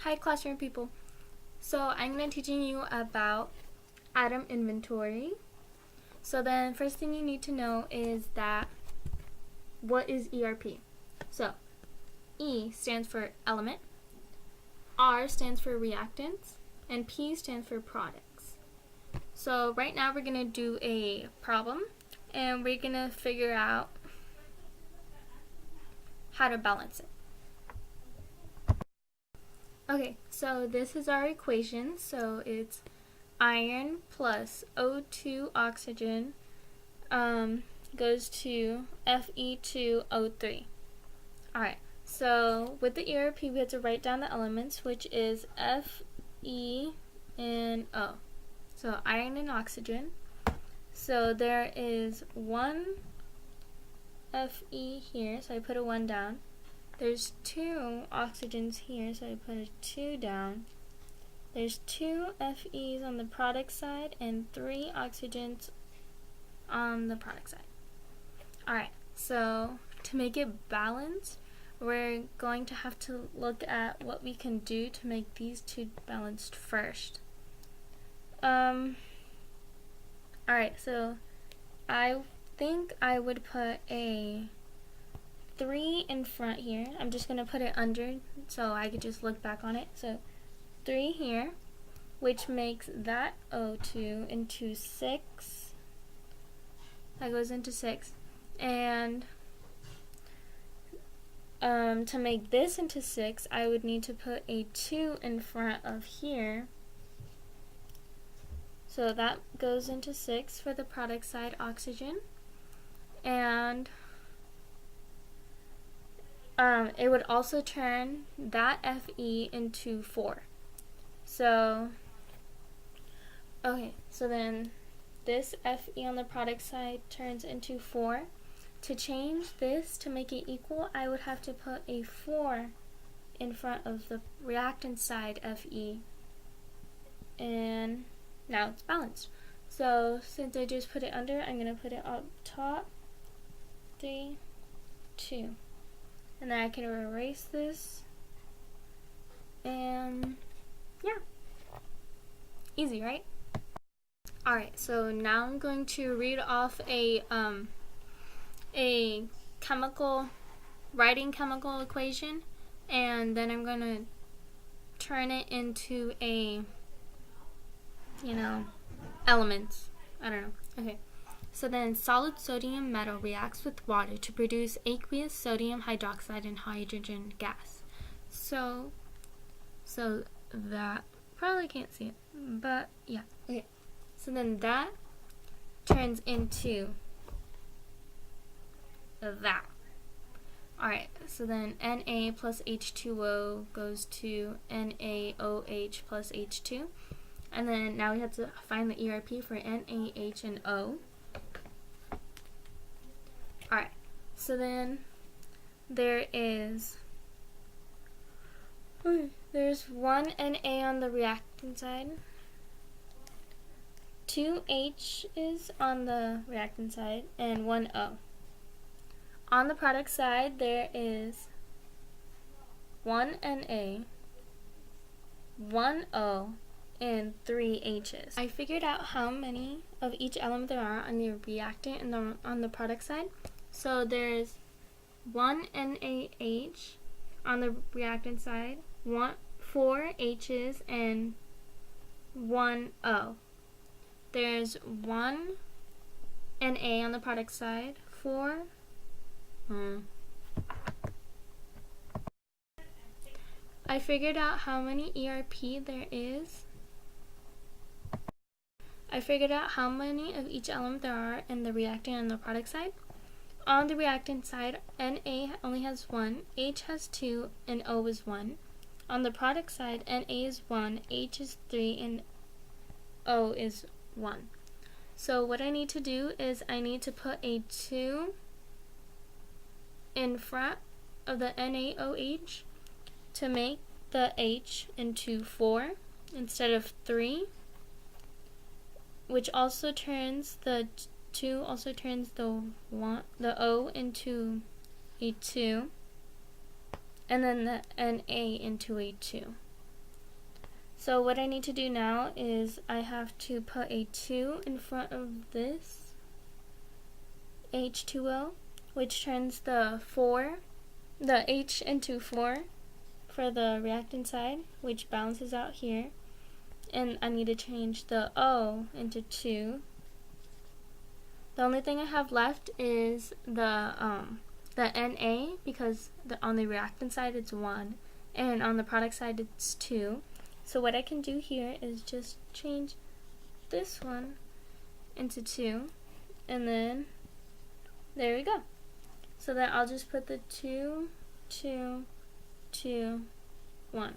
Hi classroom people. So I'm going to be teaching you about atom inventory. So then first thing you need to know is that what is ERP? So E stands for element, R stands for reactants, and P stands for products. So right now we're going to do a problem and we're going to figure out how to balance it. Okay, so this is our equation. So it's iron plus O2 oxygen goes to Fe2O3. Alright, so with the ERP we have to write down the elements, which is Fe and O. So iron and oxygen. So there is one Fe here, so I put a 1 down. There's 2 oxygens here, so I put a 2 down. There's 2 Fe's on the product side and 3 oxygens on the product side. Alright, so to make it balanced, we're going to have to look at what we can do to make these two balanced first. Alright, so I think I would put a 3 in front here. I'm just going to put it under so I could just look back on it. So 3 here, which makes that O2 into 6. That goes into 6. And to make this into 6, I would need to put a 2 in front of here. So that goes into 6 for the product side oxygen. And it would also turn that Fe into 4. So, okay, so then this Fe on the product side turns into 4. To change this to make it equal, I would have to put a 4 in front of the reactant side Fe. And now it's balanced. So since I just put it under, I'm going to put it up top. 3, 2. And then I can erase this. And yeah. Easy, right? Alright, so now I'm going to read off a chemical equation, and then I'm going to turn it into a, elements. I don't know. Okay. So then solid sodium metal reacts with water to produce aqueous sodium hydroxide and hydrogen gas. So that, probably can't see it, but yeah. Okay. So then that turns into that. Alright, so then Na plus H2O goes to NaOH plus H2. And then now we have to find the ERP for NaH and O. Alright, so then there's 1 Na on the reactant side, 2 H's on the reactant side, and 1 O. On the product side, there is 1 Na, 1 O, and 3 H's. I figured out how many of each element there are on the reactant and on the product side. So there's 1 NaH on the reactant side, 4 H's, and 1 O. There's 1 Na on the product side, 4. I figured out how many ERP there is. I figured out how many of each element there are in the reactant and the product side. On the reactant side, Na only has 1, H has 2, and O is 1. On the product side, Na is 1, H is 3, and O is 1. So what I need to do is I need to put a 2 in front of the NaOH to make the H into 4 instead of 3, which also turns the 2 also turns the O into a 2, and then the Na into a 2. So what I need to do now is I have to put a 2 in front of this H2O, which turns the H into 4 for the reactant side, which balances out here. And I need to change the O into 2. The only thing I have left is the Na, because on the reactant side it's 1, and on the product side it's 2. So what I can do here is just change this one into 2, and then there we go. So then I'll just put the 2, 2, 2, 1.